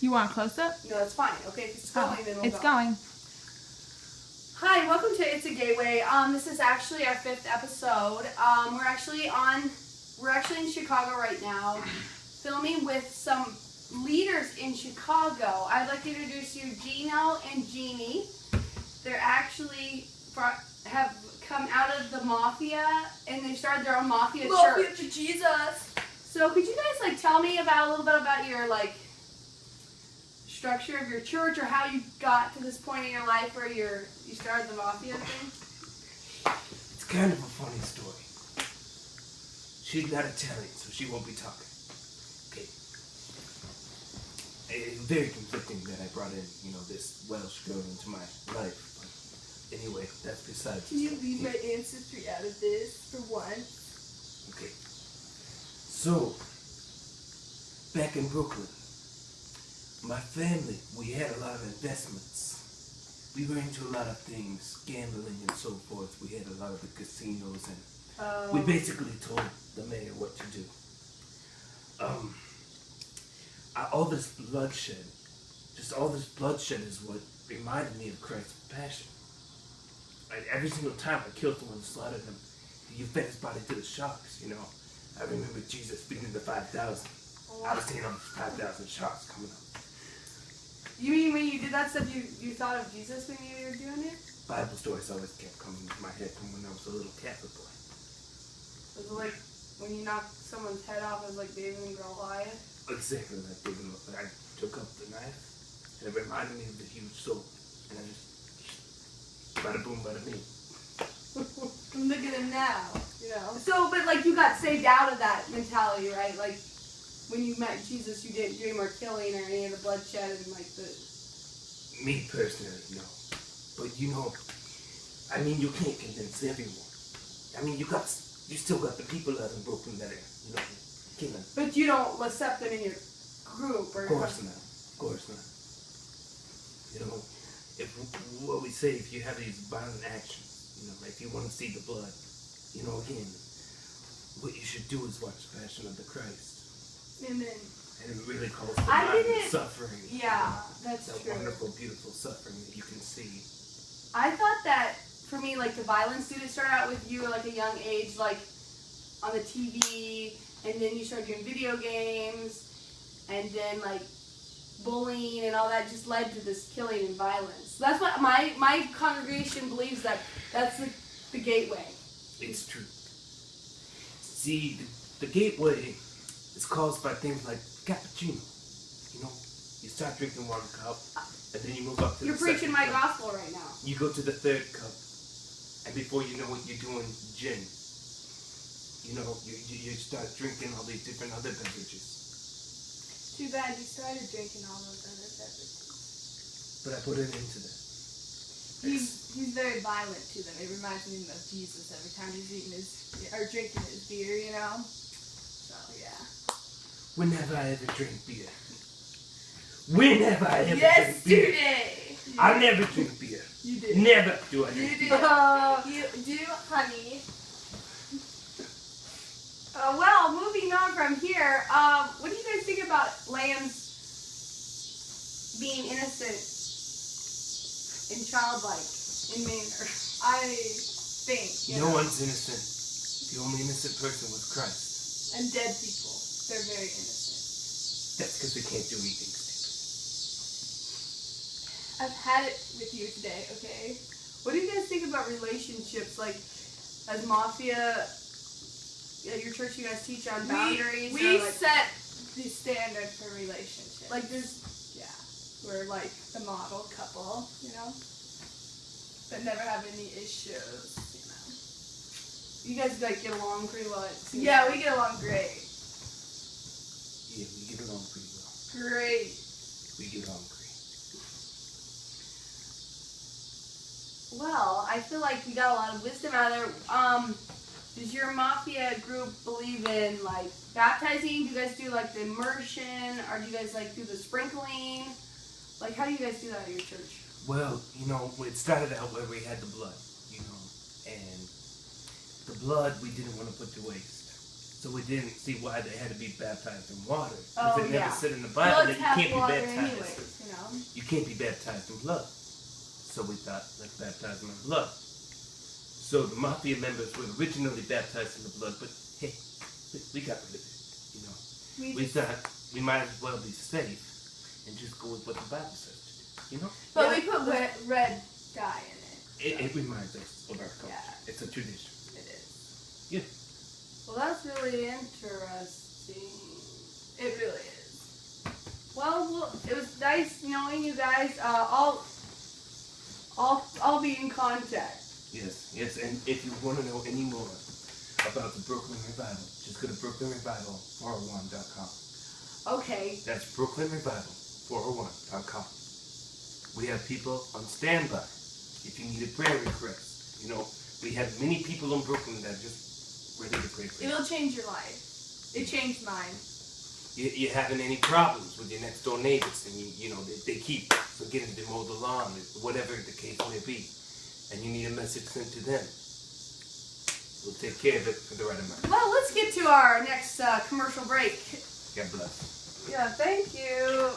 You want a close-up? No, that's fine. Okay, if it's going, then we'll It's go. going. Hi, welcome to It's a Gateway. This is actually our 5th episode. We're actually in Chicago right now, filming with some leaders in Chicago. I'd like to introduce you Gino and Jeannie. They're actually have come out of the Mafia, and they started their own Mafia church. Mafia for Jesus. So could you guys tell me a little bit about your structure of your church, or how you got to this point in your life where you started the Mafia thing? It's kind of a funny story. She's not Italian, so she won't be talking. Okay. It's very conflicting that I brought in, this Welsh girl into my life. But anyway, that's besides. Can you leave my ancestry out of this for once? Okay. So, back in Brooklyn, my family, we had a lot of investments. We were into a lot of things, gambling and so forth. We had a lot of the casinos, and we basically told the mayor what to do. All this bloodshed is what reminded me of Christ's passion. Every single time I killed someone and slaughtered him, you fed his body to the sharks, I remember Jesus feeding the 5,000. I was seeing all these 5,000 sharks coming up. You mean when you did that stuff, you thought of Jesus when you were doing it? Bible stories always kept coming to my head from when I was a little Catholic boy. Was it like when you knocked someone's head off as like David and Goliath? Exactly like David. I took up the knife, and it reminded me of the huge sword. And I just, bada boom, bada bing. Look at him now. So, but you got saved out of that mentality, right? Like, when you met Jesus, you didn't do any more killing or any of the bloodshed and the... Me personally, no. But you can't convince everyone. You still got the people out in Brooklyn that are, killing. But you don't accept them in your group, or... Of course not. What we say, if you have these violent actions, if you want to see the blood, again, what you should do is watch the Passion of the Christ. Amen. And it really calls to mind suffering. Yeah, that's that true. Wonderful, beautiful suffering that you can see. I thought that, for me, the violence didn't start out with you at a young age, on the TV, and then you started doing video games, and then, bullying and all that just led to this killing and violence. So that's what my congregation believes, that's the gateway. It's true. See, the gateway is caused by things like cappuccino. You start drinking 1 cup, and then you move up to You're the second preaching my cup. gospel right now. You go to the 3rd cup, and before you know it, you're doing gin. You start drinking all these different other beverages. Too bad you started drinking all those other beverages. But I put it into them. He's very violent to them. It reminds me of Jesus every time he's drinking his beer, So, yeah. When have I ever drank beer? When have I ever drank beer? Yesterday! I never drink beer. You did. Never do I drink beer. You do, honey. Well, moving on from here, what do you guys think about lambs being innocent and childlike in manner? I think, No one's innocent. The only innocent person was Christ. And dead people. They're very innocent. That's because they can't do anything stupid. I've had it with you today, okay? What do you guys think about relationships? As Mafia, at your church, you guys teach on boundaries? We set the standard for relationships. We're the model couple, but never have any issues, You guys get along pretty well. Yeah, we get along great. Yeah, we get along pretty well. Great. We get along great. Well, I feel like we got a lot of wisdom out of there. Does your Mafia group believe in baptizing? Do you guys do the immersion, or do you guys do the sprinkling? How do you guys do that at your church? Well, it started out where we had the blood, and the blood we didn't want to put to waste. So we didn't see why they had to be baptized in water. Oh, It never yeah. said in the Bible that Bloods you have can't be water baptized. anyways, you know. You can't be baptized in blood. So we thought, let's baptize them in blood. So the Mafia members were originally baptized in the blood, but hey, we got rid of it. You know, we thought we might as well be safe and just go with what the Bible says to do. You know. But we put red dye in it. It reminds us of our culture. Yeah. It's a tradition. It is. Yeah. Well, that's really interesting. It really is. Well, it was nice knowing you guys. I'll be in contact. Yes, and if you want to know any more about the Brooklyn Revival, just go to BrooklynRevival401.com. Okay. That's BrooklynRevival401.com. We have people on standby if you need a prayer request. You know, we have many people in Brooklyn that are just ready to pray for you. It'll change your life. It changed mine. You're having any problems with your next door neighbors, and you know they keep forgetting to mow the lawn, whatever the case may be, and you need a message sent to them. We'll take care of it for the right amount. Well, let's get to our next commercial break. God bless. Yeah, thank you.